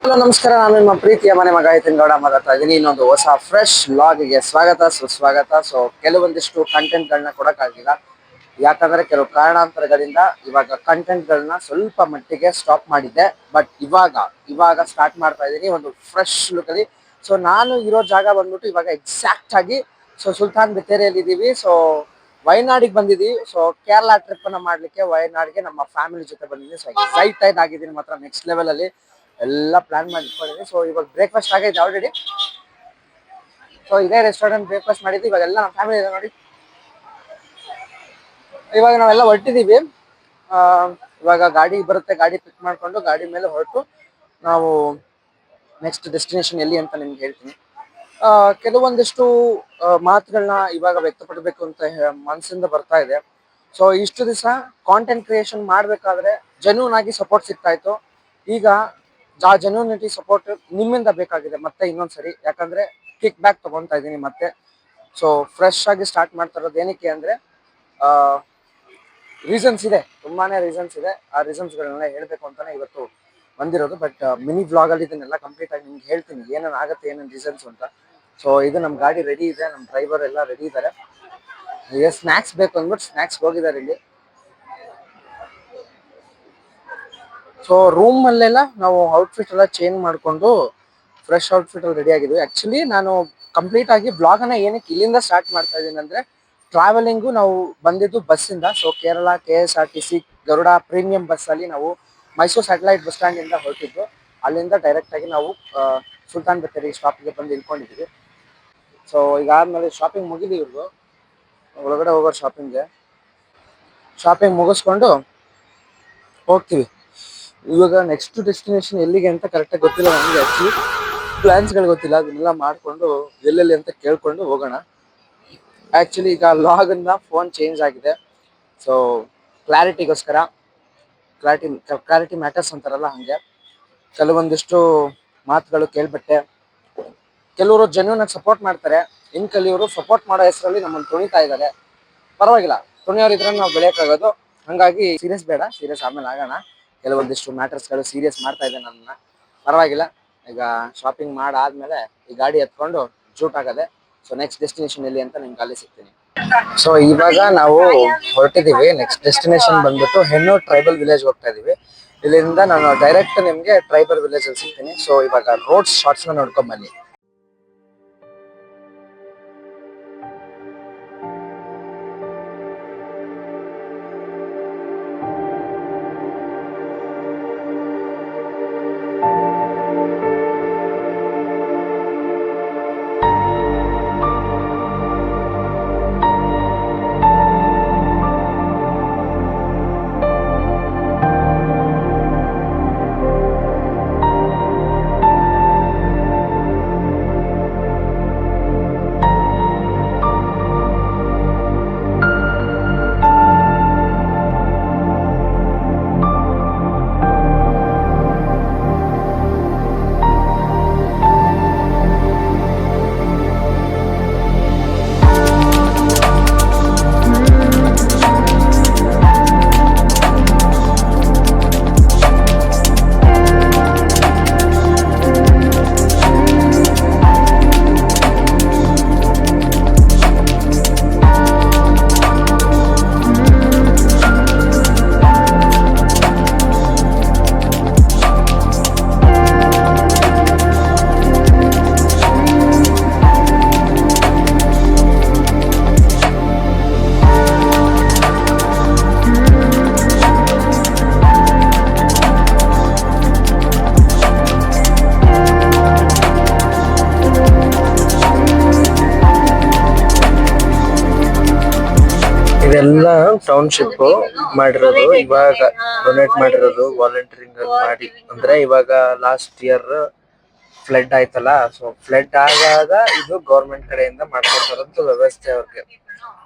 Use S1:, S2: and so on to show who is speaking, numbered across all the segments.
S1: Hello ನಮಸ್ಕಾರ, ನಾನು ನಿಮ್ಮ ಪ್ರೀತಿಯ ಮನೆ ಮಗ ಗೌಡ ಮಾತಾಡ್ತಾ ಇದ್ದೀನಿ. ಇನ್ನೊಂದು ಹೊಸ ಫ್ರೆಶ್ ಲಾಗ್ಗೆ ಸ್ವಾಗತ ಸುಸ್ವಾಗತ. ಸೊ ಕೆಲವೊಂದಿಷ್ಟು ಕಂಟೆಂಟ್ಗಳನ್ನ ಕೊಡೋಕ್ಕಾಗಿಲ್ಲ, ಯಾಕಂದ್ರೆ ಕೆಲವು ಕಾರಣಾಂತರಗಳಿಂದ ಇವಾಗ ಕಂಟೆಂಟ್ಗಳನ್ನ ಸ್ವಲ್ಪ ಮಟ್ಟಿಗೆ ಸ್ಟಾಪ್ ಮಾಡಿದ್ದೆ. ಬಟ್ ಇವಾಗ ಸ್ಟಾರ್ಟ್ ಮಾಡ್ತಾ ಇದ್ದೀನಿ ಒಂದು ಫ್ರೆಶ್ ಲುಕ್ ಅಲ್ಲಿ. ಸೊ ನಾನು ಇರೋ ಜಾಗ ಬಂದ್ಬಿಟ್ಟು ಇವಾಗ ಎಕ್ಸಾಕ್ಟ್ ಆಗಿ ಸುಲ್ತಾನ್ ಬತ್ತೇರಿಯಲ್ಲಿ ಇದ್ದೀವಿ. ಸೊ ವಯನಾಡಿಗೆ ಬಂದಿದ್ದೀವಿ. ಸೊ ಕೇರಳ ಟ್ರಿಪ್ ಅನ್ನ ಮಾಡ್ಲಿಕ್ಕೆ ವಯನಾಡಿಗೆ ನಮ್ಮ ಫ್ಯಾಮಿಲಿ ಜೊತೆ ಬಂದಿದ್ದೀನಿ. ಸೊ ಎಕ್ಸೈಟೆಡ್ ಆಗಿದ್ದೀನಿ ಮಾತ್ರ, ನೆಕ್ಸ್ಟ್ ಲೆವೆಲ್ ಅಲ್ಲಿ ಎಲ್ಲ ಪ್ಲಾನ್ ಮಾಡಿ ಇಟ್ಕೊಂಡಿದ್ದೀನಿ. ಸೊ ಇವಾಗ ಬ್ರೇಕ್ಫಾಸ್ಟ್ ಆಗೈತೆ ಆಲ್ರೆಡಿ. ಸೊ ಇದೇ ರೆಸ್ಟೋರೆಂಟ್ ಬ್ರೇಕ್ಫಾಸ್ಟ್ ಮಾಡಿದ್ವಿ. ಇವಾಗೆಲ್ಲ ನಮ್ಮ ಫ್ಯಾಮಿಲಿ ಇದೆ ನೋಡಿ. ಇವಾಗ ನಾವೆಲ್ಲ ಹೊರಟಿದ್ದೀವಿ. ಇವಾಗ ಗಾಡಿ ಬರುತ್ತೆ, ಗಾಡಿ ಪಿಕ್ ಮಾಡ್ಕೊಂಡು ಗಾಡಿ ಮೇಲೆ ಹೊರಟು ನಾವು ನೆಕ್ಸ್ಟ್ ಡೆಸ್ಟಿನೇಷನ್ ಎಲ್ಲಿ ಅಂತ ನಿಮ್ಗೆ ಹೇಳ್ತೀನಿ. ಕೆಲವೊಂದಿಷ್ಟು ಮಾತುಗಳನ್ನ ಇವಾಗ ವ್ಯಕ್ತಪಡಬೇಕು ಅಂತ ಮನಸ್ಸಿಂದ ಬರ್ತಾ ಇದೆ. ಸೊ ಇಷ್ಟು ದಿವಸ ಕಾಂಟೆಂಟ್ ಕ್ರಿಯೇಷನ್ ಮಾಡಬೇಕಾದ್ರೆ ಜೆನ್ಯೂನ್ ಆಗಿ ಸಪೋರ್ಟ್ ಸಿಗ್ತಾ ಇತ್ತು. ಈಗ ಆ ಜೆನ್ಯೂನಿಟಿ ಸಪೋರ್ಟ್ ನಿಮ್ಮಿಂದ ಬೇಕಾಗಿದೆ ಮತ್ತೆ ಇನ್ನೊಂದ್ಸರಿ, ಯಾಕಂದ್ರೆ ಕಿಕ್ ಬ್ಯಾಕ್ ತಗೊಂತಾ ಇದ್ದೀನಿ ಮತ್ತೆ. ಸೊ ಫ್ರೆಶ್ ಆಗಿ ಸ್ಟಾರ್ಟ್ ಮಾಡ್ತಾ ಇರೋದು ಏನಕ್ಕೆ ಅಂದ್ರೆ ರೀಸನ್ಸ್ ಇದೆ, ತುಂಬಾನೇ ರೀಸನ್ಸ್ ಇದೆ. ಆ ರೀಸನ್ಸ್ಗಳನ್ನೆಲ್ಲ ಹೇಳ್ಬೇಕು ಅಂತಾನೆ ಇವತ್ತು ಬಂದಿರೋದು. ಬಟ್ ಮಿನಿ ಬ್ಲಾಗ್ ಅಲ್ಲಿ ಇದನ್ನೆಲ್ಲ ಕಂಪ್ಲೀಟ್ ಆಗಿ ನಿಮ್ಗೆ ಹೇಳ್ತೀನಿ ಏನೇನು ಆಗುತ್ತೆ, ಏನೇನು ರೀಸನ್ಸ್ ಅಂತ. ಸೊ ಇದು ನಮ್ಮ ಗಾಡಿ ರೆಡಿ ಇದೆ, ನಮ್ಮ ಡ್ರೈವರ್ ಎಲ್ಲ ರೆಡಿ ಇದ್ದಾರೆ. ಈಗ ಸ್ನ್ಯಾಕ್ಸ್ ಬೇಕು ಅಂದ್ಬಿಟ್ಟು ಸ್ನ್ಯಾಕ್ಸ್ ಹೋಗಿದ್ದಾರೆ ಇಲ್ಲಿ. ಸೊ ರೂಮ್ ಅಲ್ಲೆಲ್ಲ ನಾವು ಔಟ್ಫಿಟ್ ಎಲ್ಲ ಚೇಂಜ್ ಮಾಡ್ಕೊಂಡು ಫ್ರೆಶ್ ಔಟ್ಫಿಟ್ ಅಲ್ಲಿ ರೆಡಿ ಆಗಿದ್ವಿ. ಆಕ್ಚುಲಿ ನಾನು ಕಂಪ್ಲೀಟ್ ಆಗಿ ಬ್ಲಾಗ್ ಅನ್ನ ಏನಕ್ಕೆ ಇಲ್ಲಿಂದ ಸ್ಟಾರ್ಟ್ ಮಾಡ್ತಾ ಇದ್ದೀನಿ ಅಂದ್ರೆ, ಟ್ರಾವೆಲಿಂಗು ನಾವು ಬಂದಿದ್ದು ಬಸ್ಸಿಂದ. So Kerala KSRTC Garuda premium bus ಅಲ್ಲಿ ನಾವು ಮೈಸೂರು ಸ್ಯಾಟಲೈಟ್ ಬಸ್ ಸ್ಟ್ಯಾಂಡ್ ಇಂದ ಹೊರಟಿದ್ದು. ಅಲ್ಲಿಂದ ಡೈರೆಕ್ಟ್ ಆಗಿ ನಾವು ಸುಲ್ತಾನ್ ಬತ್ತೇರಿ ಸ್ಟಾಪ್ಗೆ ಬಂದು ಇಳ್ಕೊಂಡಿದ್ವಿ. ಸೊ ಈಗಾದ್ಮೇಲೆ ಶಾಪಿಂಗ್ ಮುಗಿದಿ, ಇವ್ರಿಗೂ ಒಳಗಡೆ ಹೋಗೋ ಶಾಪಿಂಗ್ ಮುಗಿಸ್ಕೊಂಡು ಹೋಗ್ತೀವಿ. ಇವಾಗ ನೆಕ್ಸ್ಟ್ ಡೆಸ್ಟಿನೇಷನ್ ಎಲ್ಲಿಗೆ ಅಂತ ಕರೆಕ್ಟಾಗಿ ಗೊತ್ತಿಲ್ಲ ನನಗೆ. ಆ್ಯಕ್ಚುಲಿ ಪ್ಲಾನ್ಸ್ಗಳು ಗೊತ್ತಿಲ್ಲ, ಅದನ್ನೆಲ್ಲ ಮಾಡಿಕೊಂಡು ಎಲ್ಲೆಲ್ಲಿ ಅಂತ ಕೇಳ್ಕೊಂಡು ಹೋಗೋಣ. ಆ್ಯಕ್ಚುಲಿ ಈಗ ಲಾಗನ್ನ ಫೋನ್ ಚೇಂಜ್ ಆಗಿದೆ. ಸೊ ಕ್ಲಾರಿಟಿಗೋಸ್ಕರ, ಕ್ಲಾರಿಟಿ ಮ್ಯಾಟರ್ಸ್ ಅಂತಾರಲ್ಲ ಹಾಗೆ ಕೆಲವೊಂದಿಷ್ಟು ಮಾತುಗಳು ಕೇಳ್ಬಿಟ್ಟೆ. ಕೆಲವರು ಜೆನ್ಯೂನ್ ಆಗಿ ಸಪೋರ್ಟ್ ಮಾಡ್ತಾರೆ, ಇನ್ನು ಕೆಲವರು ಸಪೋರ್ಟ್ ಮಾಡೋ ಹೆಸರಲ್ಲಿ ನಮ್ಮನ್ನು ತುಣಿತಾ ಇದ್ದಾರೆ. ಪರವಾಗಿಲ್ಲ, ತುಣಿಯೋರು ಇದ್ರೆ ನಾವು ಬೆಳೆಯೋಕ್ಕಾಗೋದು. ಹಾಗಾಗಿ ಸೀರಿಯಸ್ ಬೇಡ, ಸೀರಿಯಸ್ ಆಮೇಲೆ ಆಗೋಣ. ಕೆಲವೊಂದಿಷ್ಟು ಮ್ಯಾಟರ್ಸ್ಗಳು ಸೀರಿಯಸ್ ಮಾಡ್ತಾ ಇದೆ ನನ್ನ. ಪರವಾಗಿಲ್ಲ, ಈಗ ಶಾಪಿಂಗ್ ಮಾಡಾದ್ಮೇಲೆ ಈ ಗಾಡಿ ಎತ್ಕೊಂಡು ಜೂಟ್ ಆಗದೆ. ಸೊ ನೆಕ್ಸ್ಟ್ ಡೆಸ್ಟಿನೇಷನ್ ಎಲ್ಲಿ ಅಂತ ನಿಮ್ಗೆ ಅಲ್ಲಿ ಸಿಗ್ತೀನಿ. ಸೊ ಇವಾಗ ನಾವು ಹೊರಟಿದ್ದೀವಿ. ನೆಕ್ಸ್ಟ್ ಡೆಸ್ಟಿನೇಷನ್ ಬಂದ್ಬಿಟ್ಟು ಹೆಣ್ಣೂರು ಟ್ರೈಬಲ್ ವಿಲೇಜ್ ಹೋಗ್ತಾ ಇದೀವಿ. ಇಲ್ಲಿಂದ ನಾನು ಡೈರೆಕ್ಟ್ ನಿಮ್ಗೆ ಟ್ರೈಬಲ್ ವಿಲೇಜ್ ಅಲ್ಲಿ ಸಿಗ್ತೀನಿ. ಸೊ ಇವಾಗ ರೋಡ್ ಶಾರ್ಟ್ಸ್ ನ ನೋಡ್ಕೊಂಡ್ ಬನ್ನಿ. ಇದೆಲ್ಲ ಟೌನ್ಶಿಪ್ ಮಾಡಿರೋದು, ಇವಾಗ ಡೊನೇಟ್ ಮಾಡಿರೋದು ವಾಲಂಟಿಯರಿಂಗ್ ಮಾಡಿ. ಅಂದ್ರೆ ಇವಾಗ ಲಾಸ್ಟ್ ಇಯರ್ ಫ್ಲಡ್ ಆಯ್ತಲ್ಲ, ಸೊ ಫ್ಲಡ್ ಆಗಾಗ ಇದು ಗೌರ್ಮೆಂಟ್ ಕಡೆಯಿಂದ ಮಾಡ್ಕೊಡ್ತಾರಂತ ವ್ಯವಸ್ಥೆ ಅವ್ರಿಗೆ.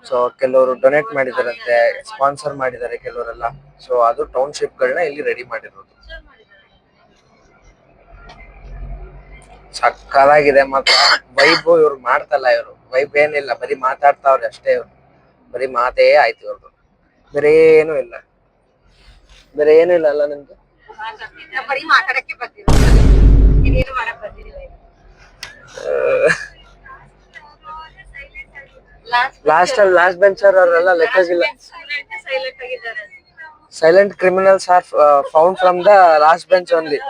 S1: ಸೊ ಕೆಲವರು ಡೊನೇಟ್ ಮಾಡಿದಾರಂತೆ, ಸ್ಪಾನ್ಸರ್ ಮಾಡಿದ್ದಾರೆ ಕೆಲವರೆಲ್ಲ. ಸೊ ಅದು ಟೌನ್ಶಿಪ್ ಗಳನ್ನ ಇಲ್ಲಿ ರೆಡಿ ಮಾಡಿರೋದು. ಸಕ್ಕದಾಗಿದೆ ಮಾತ್ರ ವೈಬ್. ಇವ್ರು ಮಾಡ್ತಲ್ಲ, ಇವರು ವೈಬ್ ಏನಿಲ್ಲ, ಬರೀ ಮಾತಾಡ್ತಾವ್ರೆ ಅಷ್ಟೇ. ಇವ್ರು ಬರೀ ಮಾತೇ ಆಯ್ತು ಇವ್ರದ್ದು, ಬೇರೆ ಏನು ಇಲ್ಲ. ಬೇರೆ ಏನು ಇಲ್ಲ ಅಲ್ಲ ನಿಮ್ಗೆ. ಲಾಸ್ಟ್ ಬೆಂಚರ್ ಅವರೆಲ್ಲ ಲೆಕ್ಕಗಿಲ್ಲ. Silent criminals are found from the last bench only.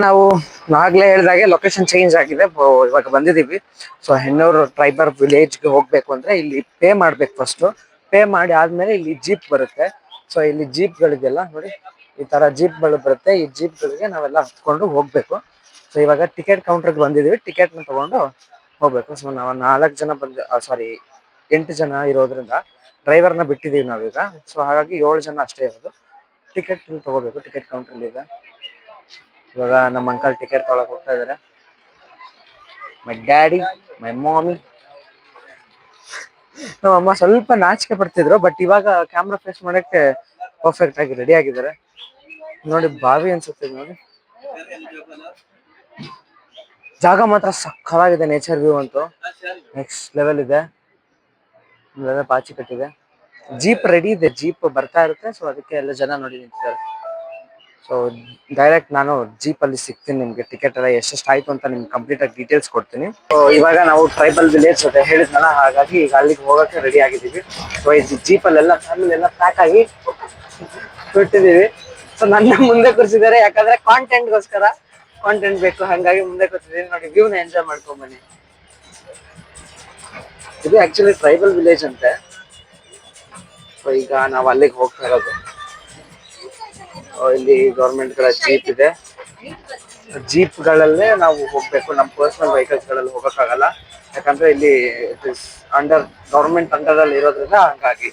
S1: ನಾವು ಆಗ್ಲೇ ಹೇಳಿದಾಗೆ ಲೊಕೇಶನ್ ಚೇಂಜ್ ಆಗಿದೆ. ಇವಾಗ ಬಂದಿದೀವಿ. ಸೊ ಹೆಣ್ಣೂರು ಟ್ರೈಬರ್ ವಿಲೇಜ್ಗೆ ಹೋಗ್ಬೇಕು ಅಂದ್ರೆ ಇಲ್ಲಿ ಪೇ ಮಾಡ್ಬೇಕು. ಫಸ್ಟ್ ಪೇ ಮಾಡಿ ಆದ್ಮೇಲೆ ಇಲ್ಲಿ ಜೀಪ್ ಬರುತ್ತೆ. ಸೊ ಇಲ್ಲಿ ಜೀಪ್ ಗಳಿಗೆಲ್ಲ ನೋಡಿ ಈ ತರ ಜೀಪ್ ಗಳು ಬರುತ್ತೆ. ಈ ಜೀಪ್ ಗಳಿಗೆ ನಾವೆಲ್ಲ ಹತ್ಕೊಂಡು ಹೋಗ್ಬೇಕು. ಸೊ ಇವಾಗ ಟಿಕೆಟ್ ಕೌಂಟರ್ಗೆ ಬಂದಿದೀವಿ. ಟಿಕೆಟ್ ನ ತಗೊಂಡು ಹೋಗ್ಬೇಕು. ಸೊ ನಾವು 4 ಜನ ಸಾರಿ 8 ಜನ ಇರೋದ್ರಿಂದ ಡ್ರೈವರ್ನ ಬಿಟ್ಟಿದೀವಿ ನಾವೀಗ. ಸೊ ಹಾಗಾಗಿ 7 ಜನ ಅಷ್ಟೇ ಇರೋದು. ಟಿಕೆಟ್ ತಗೋಬೇಕು. ಟಿಕೆಟ್ ಕೌಂಟರ್ ಇದೆ. ಇವಾಗ ನಮ್ಮ ಅಂಕಲ್ ಟಿಕೆಟ್ ತೊಗೊಳಕ್ ಹೋಗ್ತಾ ಇದಾರೆ. ಮೈ ಡ್ಯಾಡಿ, ಮೈ ಮಾಮಿ. ನಮ್ಮ ಅಮ್ಮ ಸ್ವಲ್ಪ ನಾಚಿಕೆ ಪಡ್ತಿದ್ರು, ಬಟ್ ಇವಾಗ ಕ್ಯಾಮ್ರಾ ಫೇಸ್ ಮಾಡಕ್ಕೆ ಪರ್ಫೆಕ್ಟ್ ಆಗಿ ರೆಡಿ ಆಗಿದ್ದಾರೆ. ನೋಡಿ ಬಾವಿ ಅನ್ಸುತ್ತೆ ನೋಡಿ. ಜಾಗ ಮಾತ್ರ ಸಕ್ಕತ್ತಾಗಿದೆ. ನೇಚರ್ ವ್ಯೂ ಅಂತೂ ನೆಕ್ಸ್ಟ್ ಲೆವೆಲ್ ಇದೆ. ಪಾಚಿ ಕಟ್ಟಿದೆ. ಜೀಪ್ ರೆಡಿ ಇದೆ. ಜೀಪ್ ಬರ್ತಾ ಇರುತ್ತೆ. ಸೊ ಅದಕ್ಕೆ ಎಲ್ಲ ಜನ ನೋಡಿ ನಿಂತಿದ್ದಾರೆ. ಸೊ ಡೈರೆಕ್ಟ್ ನಾನು ಜೀಪ್ ಅಲ್ಲಿ ಸಿಗ್ತೀನಿ ನಿಮ್ಗೆ. ಟಿಕೆಟ್ ಎಲ್ಲ ಎಷ್ಟೆಷ್ಟು ಆಯ್ತು ಅಂತ ನಿಮ್ಗೆ ಕಂಪ್ಲೀಟ್ ಆಗಿ ಡೀಟೇಲ್ಸ್ ಕೊಡ್ತೀನಿ. ಸೊ ಇವಾಗ ನಾವು ಟ್ರೈಬಲ್ ವಿಲೇಜ್ ಜೊತೆ ಹೇಳಿದ್ನಲ್ಲ, ಹಾಗಾಗಿ ಈಗ ಅಲ್ಲಿಗೆ ಹೋಗಕ್ಕೆ ರೆಡಿ ಆಗಿದ್ದೀವಿ. ಸೊ ಈ ಜೀಪ್ ಅಲ್ಲೆಲ್ಲ ಫ್ಯಾಮಿಲಿ ಎಲ್ಲ ಪ್ಯಾಕ್ ಆಗಿ ಬಿಟ್ಟಿದೀವಿ. ಸೊ ನನ್ನ ಮುಂದೆ ಕೂರಿಸಿದ್ದಾರೆ, ಯಾಕಂದ್ರೆ ಕಾಂಟೆಂಟ್ಗೋಸ್ಕರ. ಕಾಂಟೆಂಟ್ ಬೇಕು, ಹಂಗಾಗಿ ಮುಂದೆ ಕೂರಿಸಿದೀನಿ. ನೋಡಿ ವ್ಯೂನ ಎಂಜಾಯ್ ಮಾಡ್ಕೊಂಡ್ ಬನ್ನಿ. ಇದು ಆಕ್ಚುಲಿ ಟ್ರೈಬಲ್ ವಿಲೇಜ್ ಅಂತೆ. ಸೊ ಈಗ ನಾವು ಅಲ್ಲಿಗೆ ಹೋಗ್ತಾ ಇರೋದು. ಇಲ್ಲಿ ಗೌರ್ಮೆಂಟ್ ಗಳ ಜೀಪ್ ಇದೆ. ಜೀಪ್ ಗಳಲ್ಲೇ ನಾವು ಹೋಗ್ಬೇಕು. ನಮ್ಮ ಪರ್ಸನಲ್ ವೆಹಿಕಲ್ಸ್ ಗಳಲ್ಲಿ ಹೋಗಕ್ಕಾಗಲ್ಲ, ಯಾಕಂದ್ರೆ ಇಲ್ಲಿ ಅಂಡರ್ ಗೌರ್ಮೆಂಟ್ ಅಂಡರ್ ಅಲ್ಲಿ ಇರೋದ್ರಿಂದ ಹಂಗಾಗಿ.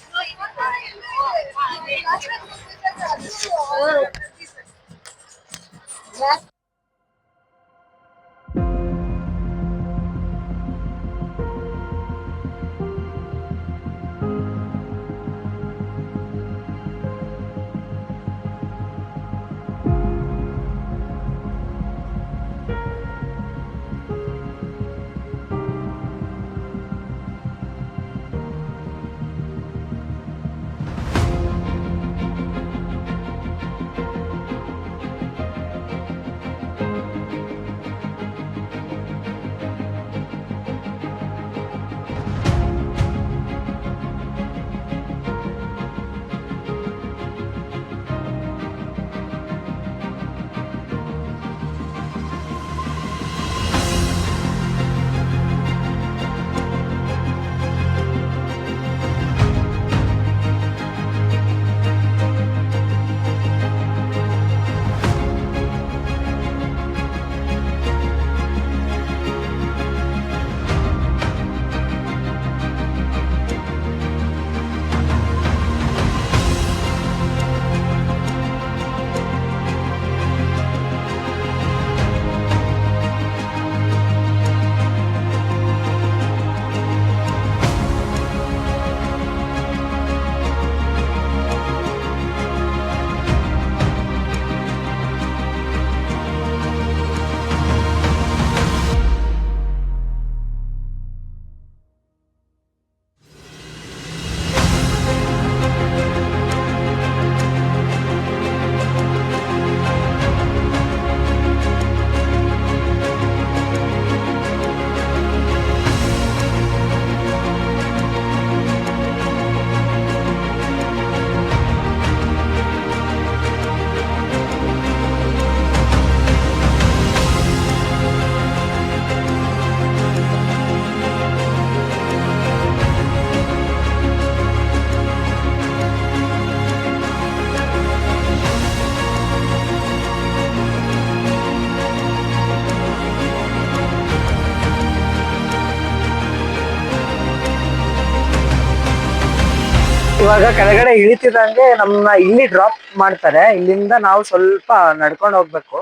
S1: ಇವಾಗ ಕೆಳಗಡೆ ಇಳಿತಿದಂಗೆ ನಮ್ಮನ್ನ ಇಲ್ಲಿ ಡ್ರಾಪ್ ಮಾಡ್ತಾರೆ. ಇಲ್ಲಿಂದ ನಾವು ಸ್ವಲ್ಪ ನಡ್ಕೊಂಡು ಹೋಗ್ಬೇಕು.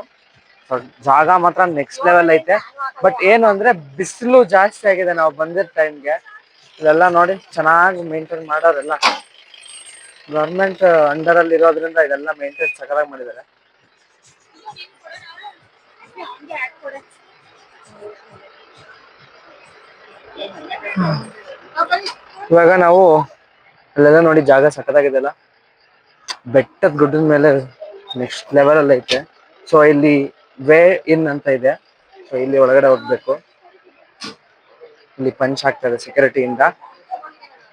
S1: ಜಾಗ ಮಾತ್ರ ನೆಕ್ಸ್ಟ್ ಲೆವೆಲ್ ಐತೆ. ಬಟ್ ಏನು ಅಂದ್ರೆ ಬಿಸಿಲು ಜಾಸ್ತಿ ಆಗಿದೆ ನಾವು ಬಂದಿರೋ ಟೈಮ್ಗೆ. ಇದೆಲ್ಲ ನೋಡಿ ಚೆನ್ನಾಗಿ ಮೇಂಟೈನ್ ಮಾಡೋರೆಲ್ಲ ಗವರ್ಮೆಂಟ್ ಅಂಡರ್ ಅಲ್ಲಿ ಇರೋದ್ರಿಂದ ಇದೆಲ್ಲ ಮೇಂಟೈನ್ ಸಕಲಾಗಿ ಮಾಡಿದ್ದಾರೆ. ಇವಾಗ ನಾವು ಅಲ್ಲೆಲ್ಲ ನೋಡಿ ಜಾಗ ಸಖತ್ತಾಗಿದೆಲ್ಲ, ಬೆಟ್ಟದ ಗುಡ್ಡದ ಮೇಲೆ ನೆಕ್ಸ್ಟ್ ಲೆವೆಲ್ ಅಲ್ಲಿ ಐತೆ. ಸೊ ಇಲ್ಲಿ ವೇ ಇನ್ ಅಂತ ಇದೆ. ಸೊ ಇಲ್ಲಿ ಒಳಗಡೆ ಹೋಗ್ಬೇಕು. ಇಲ್ಲಿ ಪಂಚ್ ಹಾಕ್ತಾರೆ ಸೆಕ್ಯೂರಿಟಿಯಿಂದ.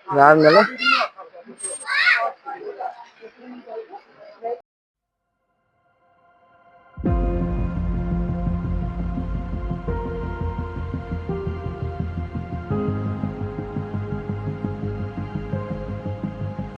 S1: ಅದಾದ್ಮೇಲೆ